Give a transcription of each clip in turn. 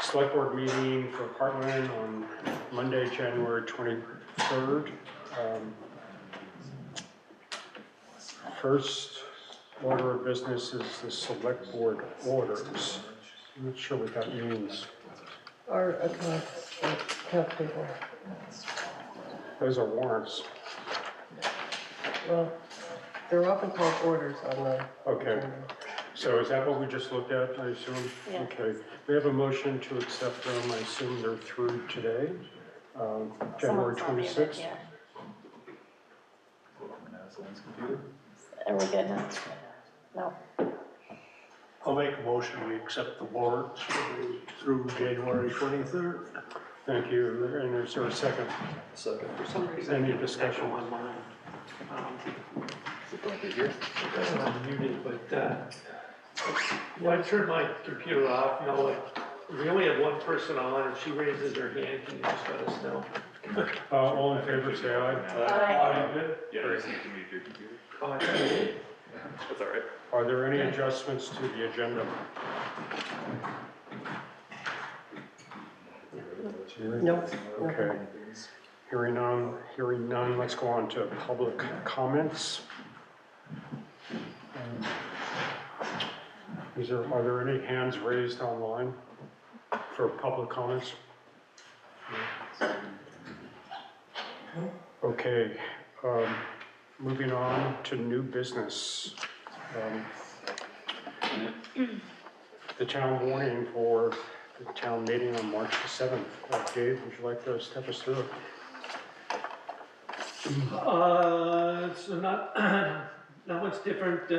Select Board meeting for Hartland on Monday, January 23rd. First order of business is the Select Board Orders. I'm not sure what that means. Our account people. Those are warrants. Well, they're often called orders on the. Okay. So is that what we just looked at, I assume? Yeah. Okay. We have a motion to accept them. I assume they're through today, January Someone's on the 26th. yeah. Are we good now? No. I'll make a motion, we accept the warrants through January 23rd. Thank you. And is there a second? Second. For some reason, Any I can't discussion? echo on mine. Is it going to be here? I'm muted, but, when I turn my computer off, you know, like, we only have one person on, if she raises her hand, can you just let us know? All in favor, say aye. Aye. Good? Yeah, I just need to mute your computer. Oh, I thought you did. That's all right. Are there any adjustments to the agenda? Nope. Okay. Hearing none, let's go on to public comments. Are there any hands raised online for public comments? Okay, moving on to new business. The town warning for the town meeting on March the 7th. Dave, would you like to step us through it? So not, not much different.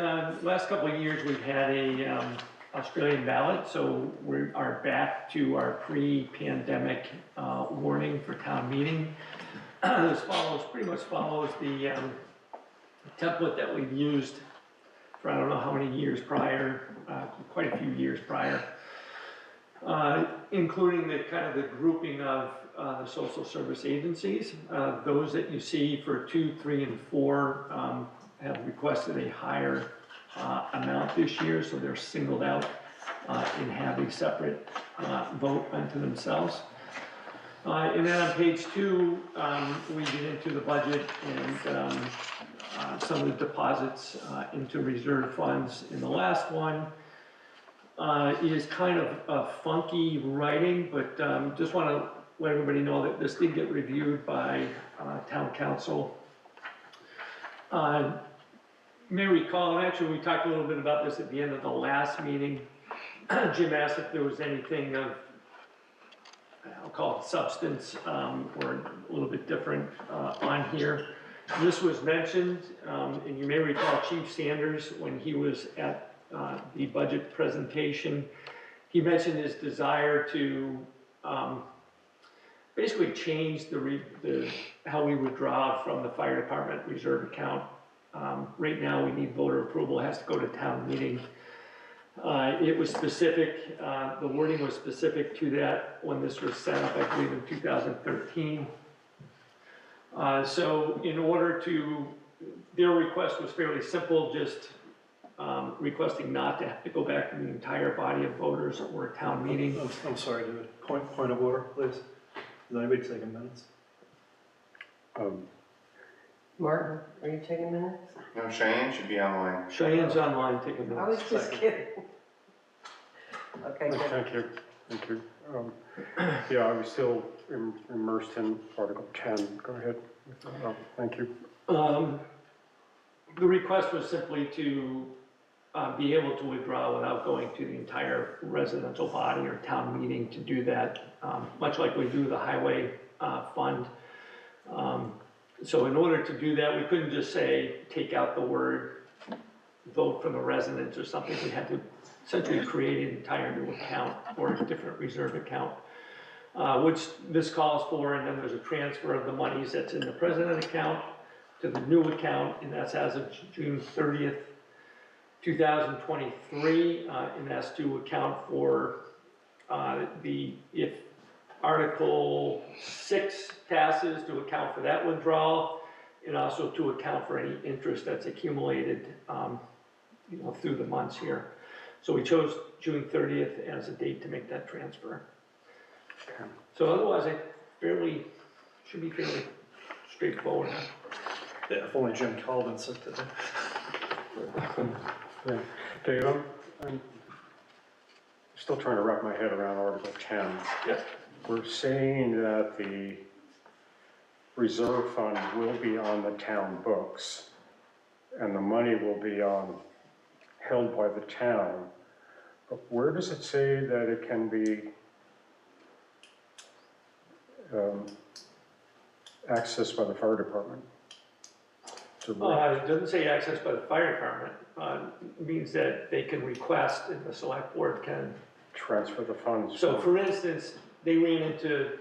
Last couple of years, we've had a Australian ballot, so we are back to our pre-pandemic warning for town meeting. This pretty much follows the template that we've used for I don't know how many years prior, quite a few years prior, including the kind of the grouping of the social service agencies. Those that you see for 2, 3, and 4 have requested a higher amount this year, so they're singled out and have a separate vote unto themselves. And then on page 2, we get into the budget and some of the deposits into reserve funds. In the last one is kind of a funky writing, but just want to let everybody know that this did get reviewed by town council. You may recall, and actually we talked a little bit about this at the end of the last meeting. Jim asked if there was anything of, I'll call it substance, or a little bit different on here. This was mentioned, and you may recall Chief Sanders, when he was at the budget presentation, he mentioned his desire to basically change how we withdraw from the fire department reserve account. Right now, we need voter approval, it has to go to town meeting. It was specific, the wording was specific to that when this was set up, I believe in 2013. So in order to, their request was fairly simple, just requesting not to have to go back to the entire body of voters or a town meeting. I'm sorry, David. Point of order, please. Is anybody taking minutes? Martin, are you taking minutes? No, Cheyenne should be online. Cheyenne's online, take a minute. I was just kidding. Okay, good. Thank you. Thank you. Yeah, I was still immersed in Article 10. Go ahead. Thank you. The request was simply to be able to withdraw without going to the entire residential body or town meeting to do that, much like we do the highway fund. So in order to do that, we couldn't just say, take out the word vote from the residents or something. We had to essentially create an entire new account or a different reserve account, which this calls for, and then there's a transfer of the monies that's in the president account to the new account, and that's as of June 30th, 2023, and that's to account for if Article 6 passes, to account for that withdrawal, and also to account for any interest that's accumulated through the months here. So we chose June 30th as a date to make that transfer. So otherwise, should be fairly straightforward. Yeah, if only Jim Calvin said that. Yeah. Dave, I'm still trying to wrap my head around Article 10. Yeah. We're saying that the reserve fund will be on the town books, and the money will be held by the town. But where does it say that it can be accessed by the fire department? It doesn't say access by the fire department. It means that they can request and the select board can. Transfer the funds. So for instance, they ran into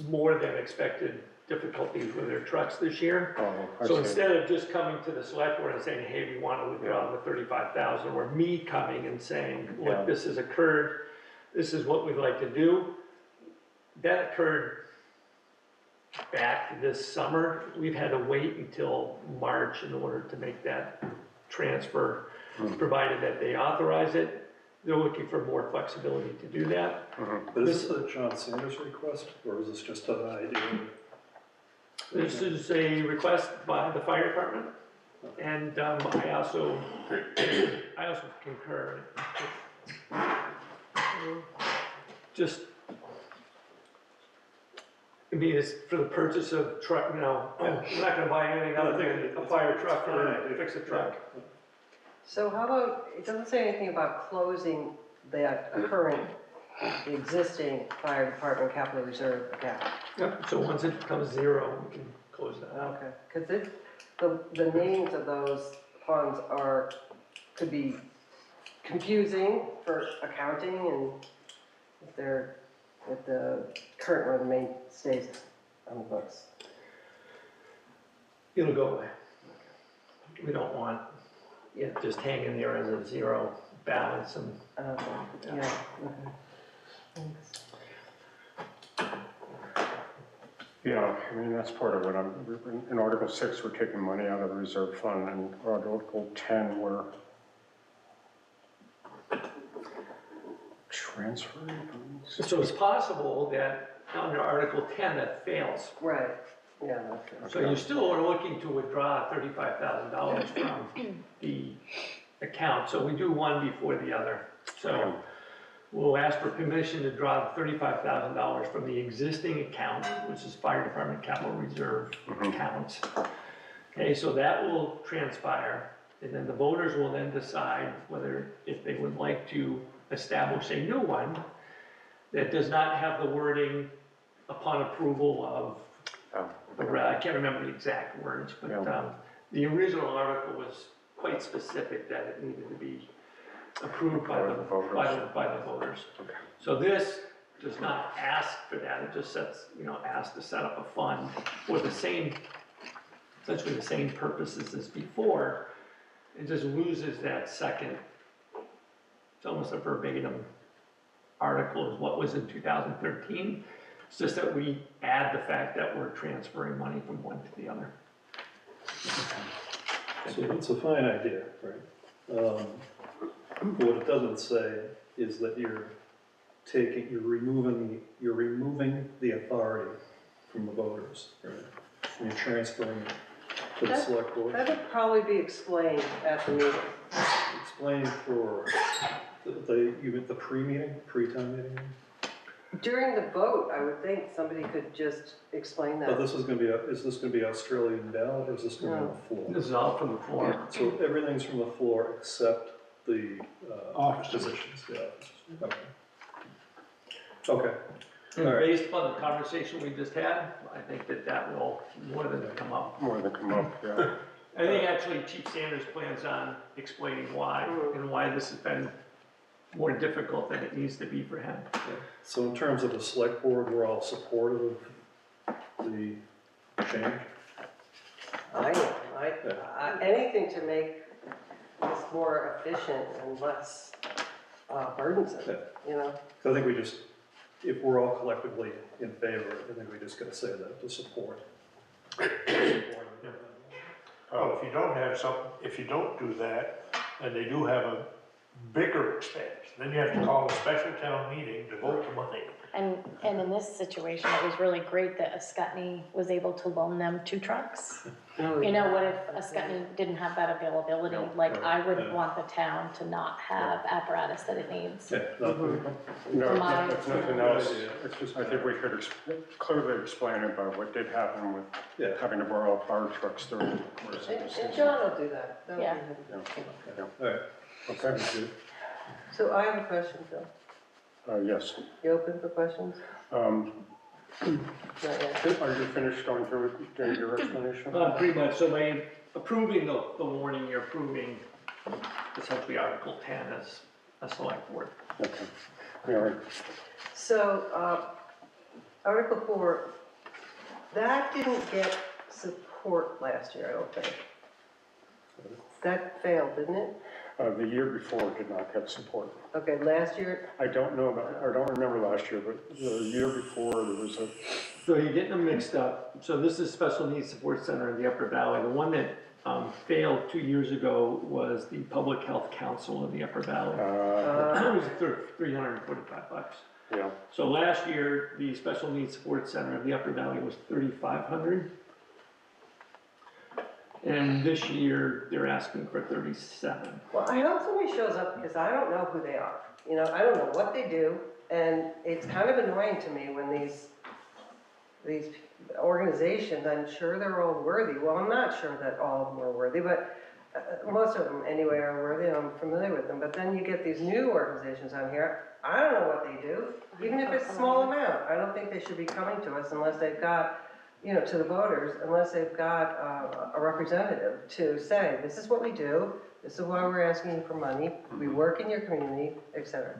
more than expected difficulties with their trucks this year. Oh, I So see. instead of just coming to the select board and saying, hey, we want to withdraw the 35,000, or me coming and saying, Yeah. look, this has occurred, this is what we'd like to do. That occurred back this summer. We've had to wait until March in order to make that transfer, provided that they authorize it. They're looking for more flexibility to do that. But is this a John Sanders request, or is this just an idea? This is a request by the fire department, and I also concur. Just, I mean, it's for the purchase of truck, we're not gonna buy anything other than a fire truck or fix a truck. So how about, it doesn't say anything about closing that current, the existing fire department capital reserve account. Yep, so once it becomes zero, we can close that out. Okay, because the names of those funds could be confusing for accounting, and if the current one remain stays on the books. It'll go away. We don't want it just hanging there as a zero balance and. Okay, yeah, okay. Thanks. Yeah, I mean, that's part of what in Article 6, we're taking money out of the reserve fund, and Article 10, we're transferring funds. So it's possible that under Article 10 that fails. Right, yeah, that's So you still are looking to withdraw $35,000 from the account. So we do one before the other. So we'll ask for permission to draw $35,000 from the existing account, which is Fire Department Capital Reserve account. Okay, so that will transpire, and then the voters will then decide if they would like to establish a new one that does not have the wording upon approval of, I can't remember the exact words, but the original article was quite specific that it needed to be approved by the voters. Okay. So this does not ask for that, it just asks to set up a fund for essentially the same purposes as before. It just loses that second, it's almost a verbatim article is what was in 2013. It's just that we add the fact that we're transferring money from one to the other. So it's a fine idea, right? What it doesn't say is that you're removing the authority from the voters, right? And you're transferring it to the select board. That would probably be explained at the meeting. Explain for the pre-town meeting? During the vote, I would think somebody could just explain But that. is this gonna be Australian ballot, or is this gonna be on the floor? This is all from the floor. So everything's from the floor except the Office positions, the offices. Okay. And All right. based upon the conversation we just had, I think that will more than come up. More than come up, yeah. I think actually Chief Sanders plans on explaining why and why this has been more difficult than it needs to be for him. So in terms of the select board, we're all supportive of the change? Anything to make this more efficient and less burdensome, you know? So I think if we're all collectively in favor, I think we just gotta say that, to support. Well, if you don't do that, and they do have bigger expense. Then you have to call a special town meeting to vote the money. And in this situation, it was really great that Ascutney was able to loan them 2 trucks. You know, what if Ascutney didn't have that availability? Like, I wouldn't want the town to not have apparatus that it needs. No, if nothing else, I think we could clearly explain about what did happen with having to borrow fire trucks during the course of the And season. John will do that. That'll be Yeah. him. Alright, Okay, So I have a question, Phil. yes. You open for questions? Not yet. Are you finished going through your explanation? Pretty much, so by approving the warning, you're approving essentially Article 10 as a select board. Okay, all right. So, Article 4, that didn't get support last year, I don't think. That failed, didn't it? The year before did not get support. Okay, last year, I don't remember last year, but the year before there was a, So you're getting them mixed up. So this is Special Needs Support Center in the Upper Valley. The one that failed 2 years ago was the Public Health Council in the Upper Valley. It was $345. yeah, So last year, the Special Needs Support Center of the Upper Valley was $3,500. And this year, they're asking for $37. well, I hope somebody shows up because I don't know who they are. You know, I don't know what they do, and it's kind of annoying to me when these organizations, I'm sure they're all worthy. Well, I'm not sure that all of them are worthy, but most of them anyway are worthy, and I'm familiar with them. But then you get these new organizations on here, I don't know what they do, even if it's a small amount. I don't think they should be coming to us unless they've got, you know, to the voters, unless they've got a representative to say, this is what we do, this is why we're asking you for money, we work in your community, etc.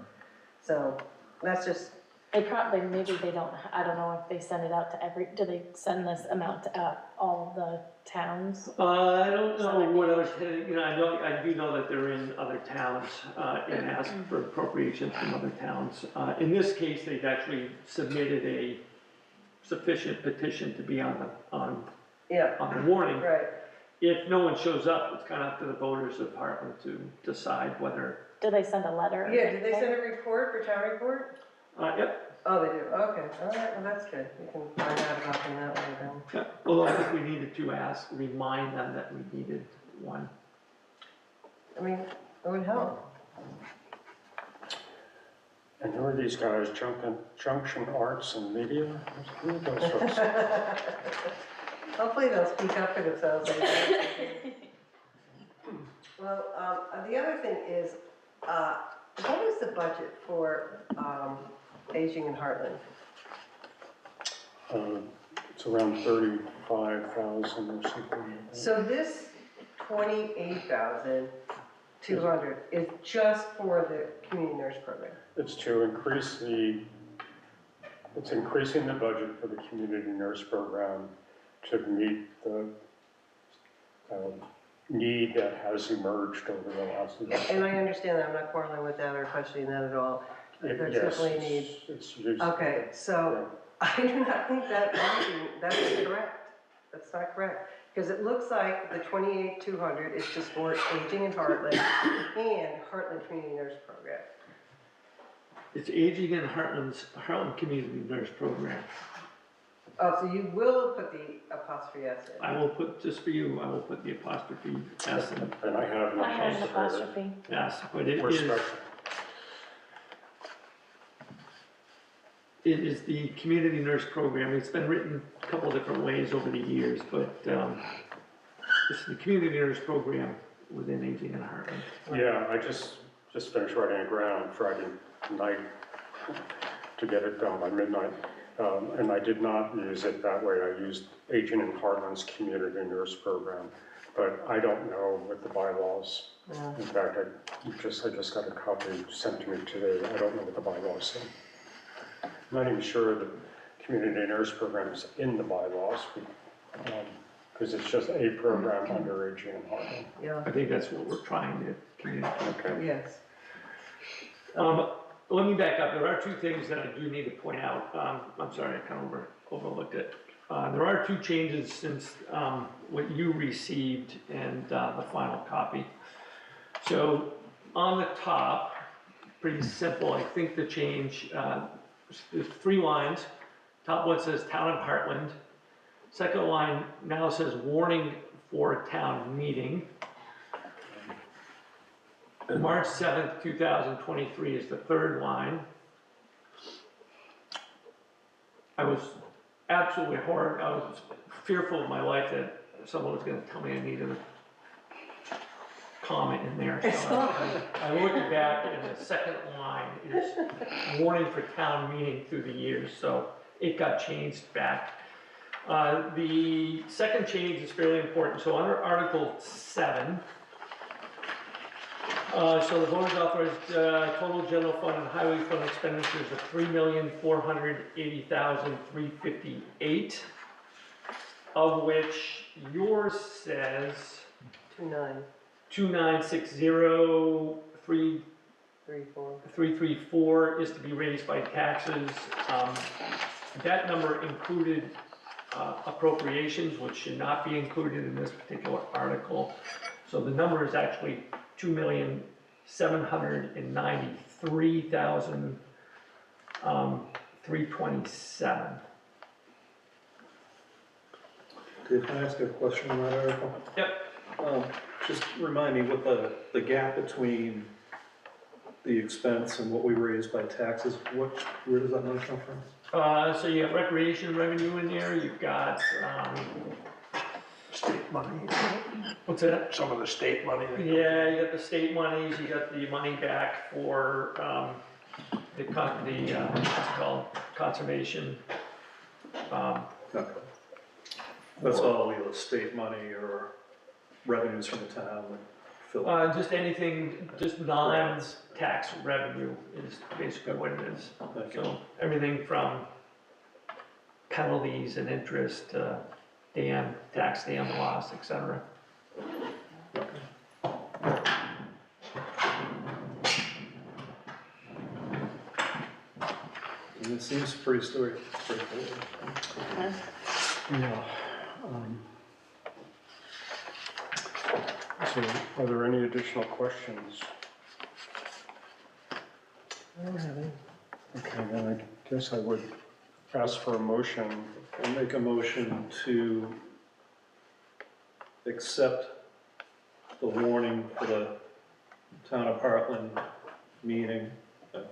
So that's just, They probably, maybe they don't, I don't know if they send it out to do they send this amount to all of the towns? I don't know what else, you know, I do know that they're in other towns and ask for appropriations from other towns. In this case, they've actually submitted a sufficient petition to be on the warning. right. If no one shows up, it's kind of up to the voters of Hartland to decide whether, Do they send a letter? or Yeah, did they anything? send a report for town report? yep. Oh, they do, okay, all right, well, that's good. We can find out about them that way then. Yeah, although I think we needed to remind them that we needed one. I mean, it would help. and who are these guys, Junction Arts and Media? Who are those folks? Hopefully they'll speak up for themselves. Well, the other thing is, what is the budget for aging in Hartland? It's around 35,000 or something. So this 28,200 is just for the community nurse program? It's to it's increasing the budget for the community nurse program to meet the need that has emerged over the last year. And I understand that, I'm not quarreling with that or questioning that at all. There's definitely a need. It's used. Okay, so I do not think that is correct. That's not correct. Because it looks like the 28,200 is to support aging in Hartland and Hartland Community Nurse Program. It's Aging in Hartland Community Nurse Program. Oh, so you will put the apostrophe S in? I will put, just for you, I will put the apostrophe S in. And I have an I had an apostrophe. apostrophe. Yes, but it We're is, special. it is the community nurse program. It's been written a couple different ways over the years, but it's the community nurse program within Aging in Hartland. Yeah, I just finished writing a grant on Friday night to get it done by midnight. And I did not use it that way. I used Aging in Hartland's community nurse program. But I don't know what the bylaws. Yeah. In fact, I just got a copy sent to me today. I don't know what the bylaws say. I'm not even sure the community nurse program is in the bylaws, because it's just a program under Aging in Hartland. Yeah, I think that's what we're trying to communicate. Okay. yes. Let me back up. There are two things that I do need to point out. I'm sorry, I kind of overlooked it. There are two changes since what you received and the final copy. So on the top, pretty simple, I think the change, there's 3 lines. Top one says Town of Hartland. Second line now says warning for town meeting. March 7th, 2023 is the third line. I was absolutely horrified, I was fearful of my life that someone was gonna tell me I needed a comment in there. So I looked back and the second line is warning for town meeting through the years, so it got changed back. The second change is fairly important, so under Article 7, so the voters authorized total general fund and highway fund expenditures of $3,480,358, of which yours says 2960334 334 is to be raised by taxes. That number included appropriations, which should not be included in this particular article. So the number is actually $2,793,327. Dave, can I ask a question on that article? Yep. Just remind me what the gap between the expense and what we raised by taxes, where does that money come from? So you have recreation revenue in there, you've got, State money, what's that? some of the state money. Yeah, you got the state monies, you got the money back for, what's it called, conservation. Okay. That's all either state money or revenues from the town that fill it. Just anything, just non-tax revenue is basically what it is. Thank you. So everything from penalties and interest, tax dam loss, et cetera. And it seems pretty straightforward. Yeah. So are there any additional questions? I don't have any. Okay, then I guess I would ask for a motion. I'll make a motion to accept the warning for the Town of Hartland meeting. Let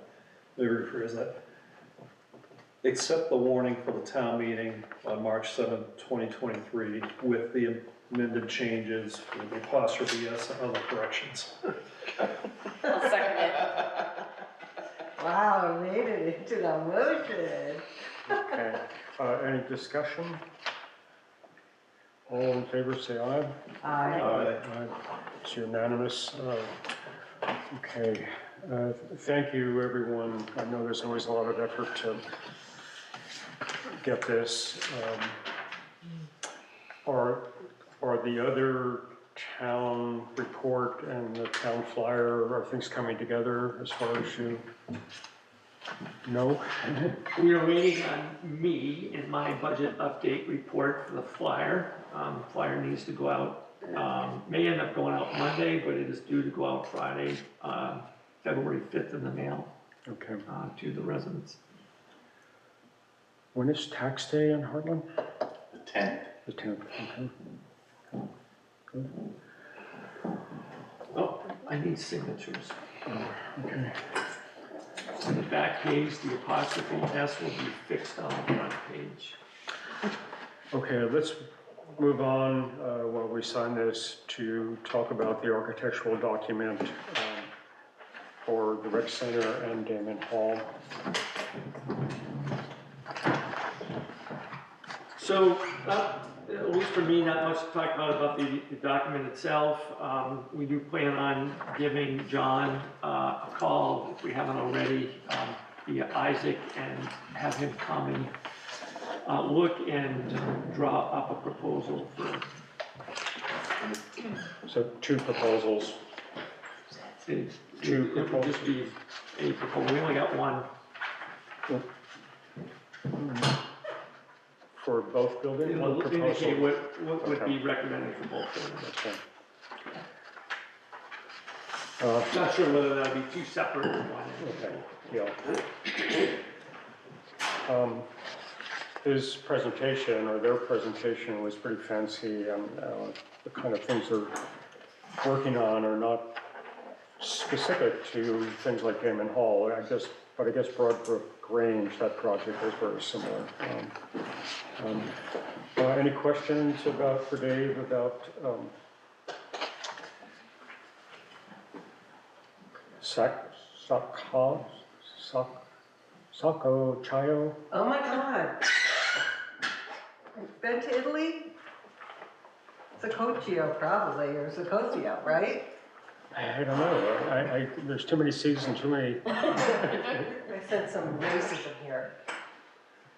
me rephrase that. Accept the warning for the town meeting on March 7th, 2023 with the amended changes with the apostrophe S and other corrections. I'll second it. Wow, we made it into the motion. Okay, any discussion? All in favor, say aye. Aye. Aye. It's unanimous. Okay, thank you, everyone. I know there's always a lot of effort to get this. Are the other town report and the town flyer, are things coming together as far as you know? We are waiting on me in my budget update report for the flyer. Flyer needs to go out, may end up going out Monday, but it is due to go out Friday, February 5th in the mail, Okay. to the residents. When is tax day in Hartland? The 10th. The 10th, okay. Oh, I need signatures. Okay. On the back page, the apostrophe S will be fixed on the front page. Okay, let's move on while we sign this to talk about the architectural document for the rec center and Damon Hall. So, at least for me, not much to talk about the document itself. We do plan on giving John a call, if we haven't already, via Isaac, and have him come and look and draw up a proposal for. So 2 proposals. It Two it would just be a proposal, we only got one. For both buildings? One It'll indicate proposal. what would be recommended for both buildings. Okay. Not sure whether that'd be two separate or one. Okay, yeah. His presentation, or their presentation, was pretty fancy, and the kind of things they're working on are not specific to things like Damon Hall, but I guess Broadbrook Grange, that project is very similar. Any questions for Dave about Sacco Chayo? Oh my God. Been to Italy? Sacoccio probably, or Sacoccio, right? I don't know, there's too many C's and too many. I said some racism here. I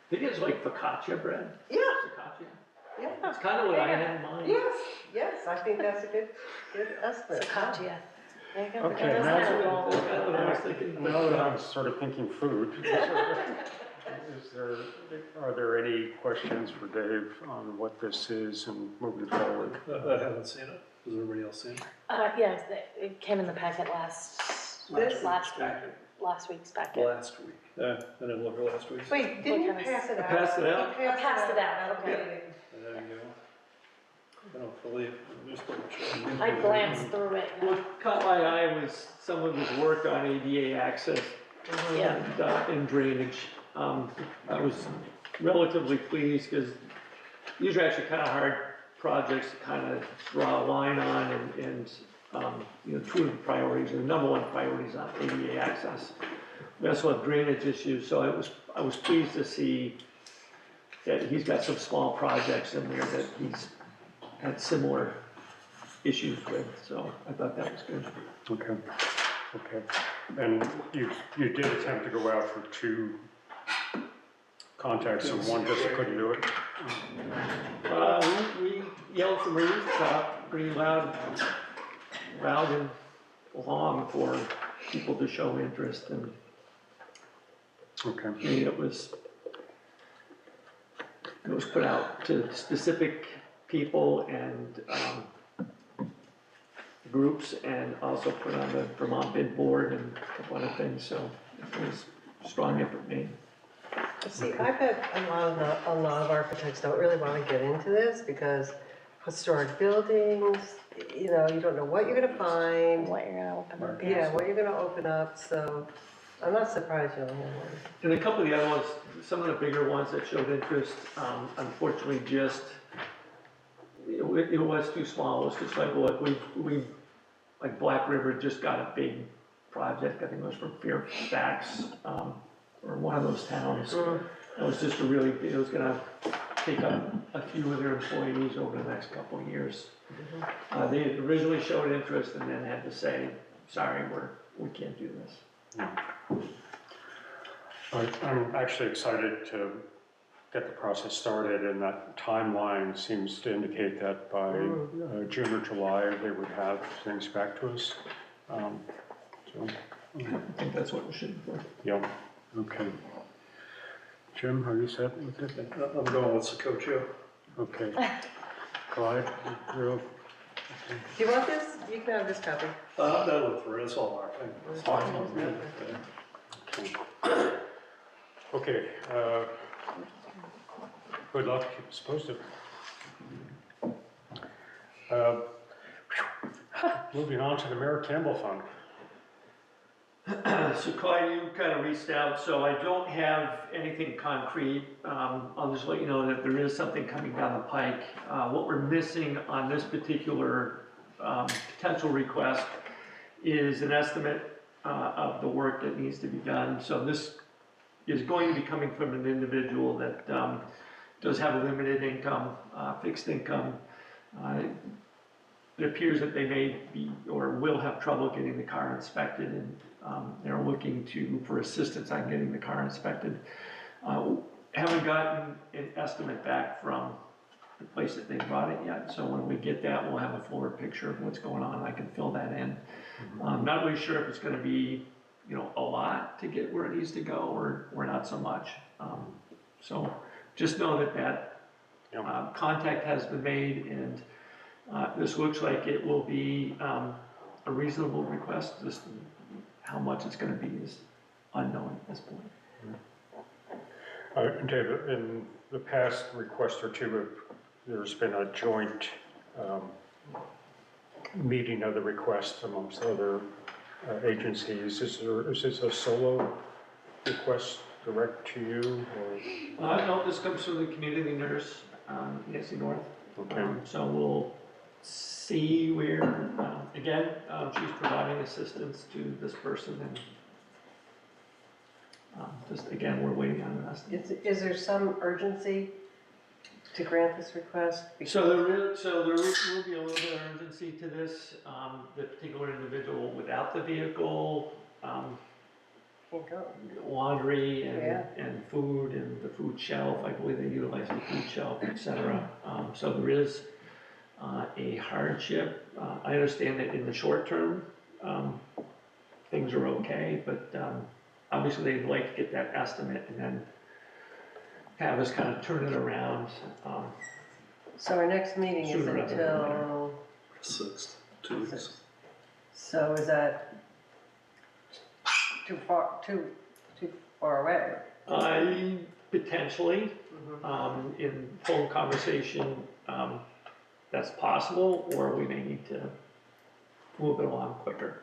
think it's like focaccia bread. Yeah, Focaccia. yeah. That's kind of what I had in mind. Yes, I think that's a good estimate. Focaccia. There you go. Okay, That's now- kind of all. That's kind of what I was thinking. Now that I'm sort of thinking food, are there any questions for Dave on what this is and moving forward? I haven't seen it. Has everybody else seen it? Yes, it came in the packet last week's packet. Last week. I didn't look at last week's. Wait, didn't you What kind of- pass it out? Passed it out? You Passed it out, okay. There you go. I don't believe, just double check. I glanced through it. What caught my eye was some of his work on ADA access Yeah. and drainage. I was relatively pleased because these are actually kind of hard projects to kind of draw a line on and you know, two of the priorities, or the number one priorities on ADA access. We also have drainage issues, so I was pleased to see that he's got some small projects in there that he's had similar issues with, so I thought that was good. Okay. And you did attempt to go out for two contacts, and one just couldn't do it? We yelled from the rooftop pretty loud and long for people to show interest, and Okay. I mean, it was put out to specific people and groups, and also put on the Vermont bid board and a couple other things, so it was a strong effort made. See, I bet a lot of architects don't really want to get into this because historic buildings, you know, you don't know what you're gonna find. What you're gonna open up. Yeah, what you're gonna open up, so I'm not surprised you only have one. And a couple of the other ones, some of the bigger ones that showed interest, unfortunately just, it was too small. It was just like, look, we, like Black River just got a big project, I think it was from Fairfax, or one of those towns. It was just it was gonna take up a few of their employees over the next couple of years. They had originally showed interest and then had to say, sorry, we can't do this. I'm actually excited to get the process started, and that timeline seems to indicate that by June or July, they would have things back to us. So, I think that's what we're shooting for. yeah, okay. Jim, are you set with it? I'm going with Sacoccio. Okay. Clyde, you're Do you want this? You can have this copy. That looked for it, it's all marked. It's fine. Okay, good luck, keep us posted. Moving on to the Merritt Campbell Fund. So Clyde, you kind of reached out, so I don't have anything concrete. I'll just let you know that there is something coming down the pike. What we're missing on this particular potential request is an estimate of the work that needs to be done. So this is going to be coming from an individual that does have a limited income, fixed income. It appears that they may be or will have trouble getting the car inspected, and they're looking for assistance on getting the car inspected. Haven't gotten an estimate back from the place that they brought it yet, so when we get that, we'll have a fuller picture of what's going on. I can fill that in. Not really sure if it's going to be, you know, a lot to get where it needs to go, or not so much. So just know that contact has been made, and this looks like it will be a reasonable request, just how much it's gonna be is unknown at this point. David, in the past request or two, there's been a joint meeting of the request amongst other agencies. Is this a solo request direct to you, or? No, this comes from the community nurse, Nancy North. Okay. So we'll see where, again, she's providing assistance to this person and just, again, we're waiting on an estimate. Is there some urgency to grant this request? So there will be a little bit of urgency to this. The particular individual without the vehicle, Can't go. laundry Yeah. and food and the food shelf, I believe they utilize the food shelf, et cetera. So there is a hardship. I understand that in the short term, things are okay, but obviously they'd like to get that estimate and then have us kind of turn it around. So our next meeting is Sooner rather than until, 6th, 2 weeks. so is that too far away? Potentially, in phone conversation, that's possible, or we may need to move it along quicker.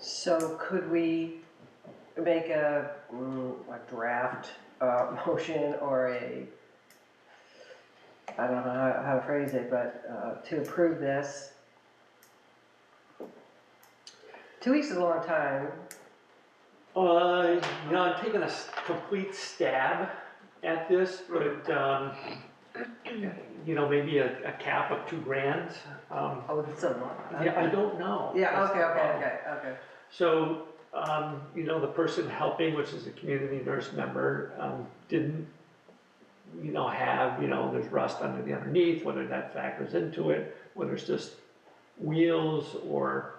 So could we make a draft motion or I don't know how to phrase it, but to approve this? 2 weeks is a long time. I'm taking a complete stab at this, but, maybe a cap of $2,000. Oh, it's a lot. Yeah, I don't know. Yeah, That's the problem. okay. So, the person helping, which is a community nurse member, didn't, have, there's rust under the underneath, whether that factors into it, whether it's just wheels or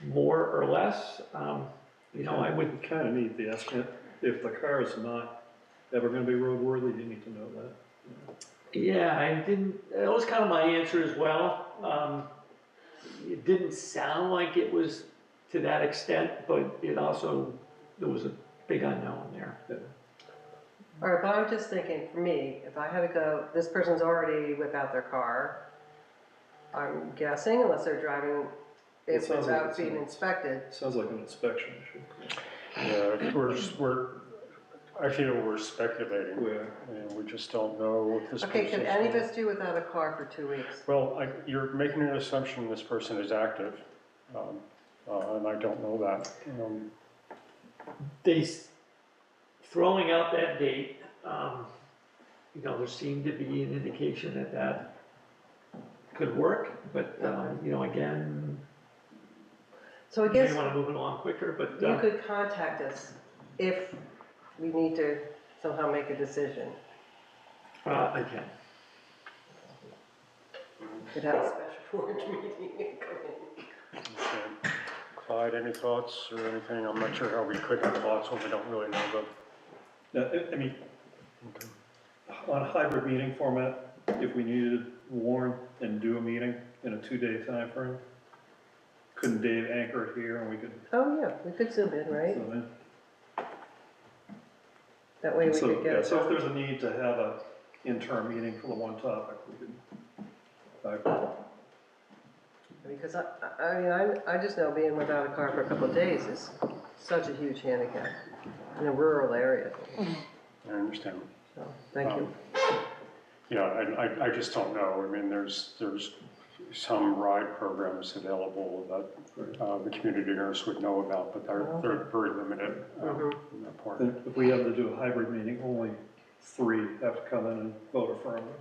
more or less, I would. You kind of need the estimate. If the car is not ever going to be roadworthy, you need to know that. Yeah, that was kind of my answer as well. It didn't sound like it was to that extent, but there was a big unknown there. Yeah. All right, but I'm just thinking, for me, if I had to go, this person's already without their car, I'm guessing, unless they're driving it sounds like without being inspected. Sounds like an inspection issue. Yeah, I feel we're speculating, Yeah. and we just don't know if this. Okay, could person's any of gonna- us do without a car for 2 weeks? Well, you're making an assumption this person is active, and I don't know that. Throwing out that date, there seemed to be an indication that could work, but, again, So I you guess may want to move it along quicker, but, you could contact us if we need to somehow make a decision. I can. Could have a special board meeting. Okay. Clyde, any thoughts or anything? I'm not sure how we could have thoughts when we don't really know them. I mean, on a hybrid meeting format, if we needed to warn and do a meeting in a 2-day time frame, couldn't Dave anchor it here and we could? Oh, yeah, we could zoom in, right? So then- That way we So, could get yeah, it so if done. there's a need to have a interim meeting for the one topic, we could. Because I just know being without a car for a couple of days is such a huge handicap in a rural area. I understand. So, thank you. Yeah, I just don't know. I mean, there's some ride programs available that the community nurse would know about, but they're very limited in that part. Then if we have to do a hybrid meeting, only 3 have to come in and vote affirmative.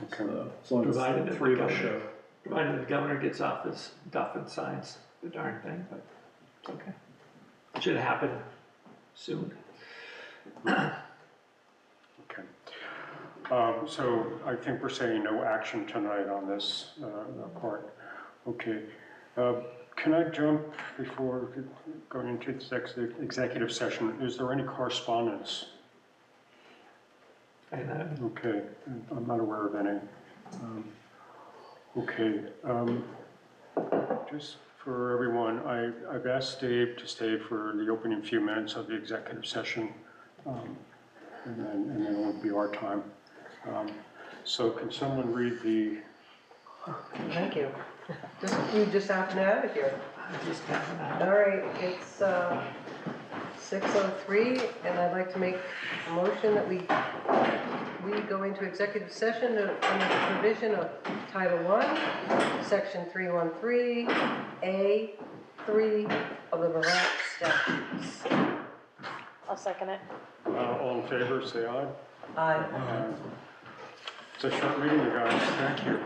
Okay. So, as long Provided as that 3 of the us governor- show. Provided the governor gets off his duff and signs the darn thing, but it's okay. It should happen soon. Okay. So I think we're saying no action tonight on this part. Okay. Can I jump before going into the executive session? Is there any correspondence? And Okay, I'm not aware of any. Okay, just for everyone, I've asked Dave to stay for the opening few minutes of the executive session, and then it will be our time. So can someone read the, Thank you. You just have to out of here. Just have an hour. All right, it's 6:03, and I'd like to make a motion that we go into executive session under the provision of Title I, Section 313A3 of the Merritt statutes. I'll second it. all in favor, say aye. Aye. It's a short meeting, you guys, thank you.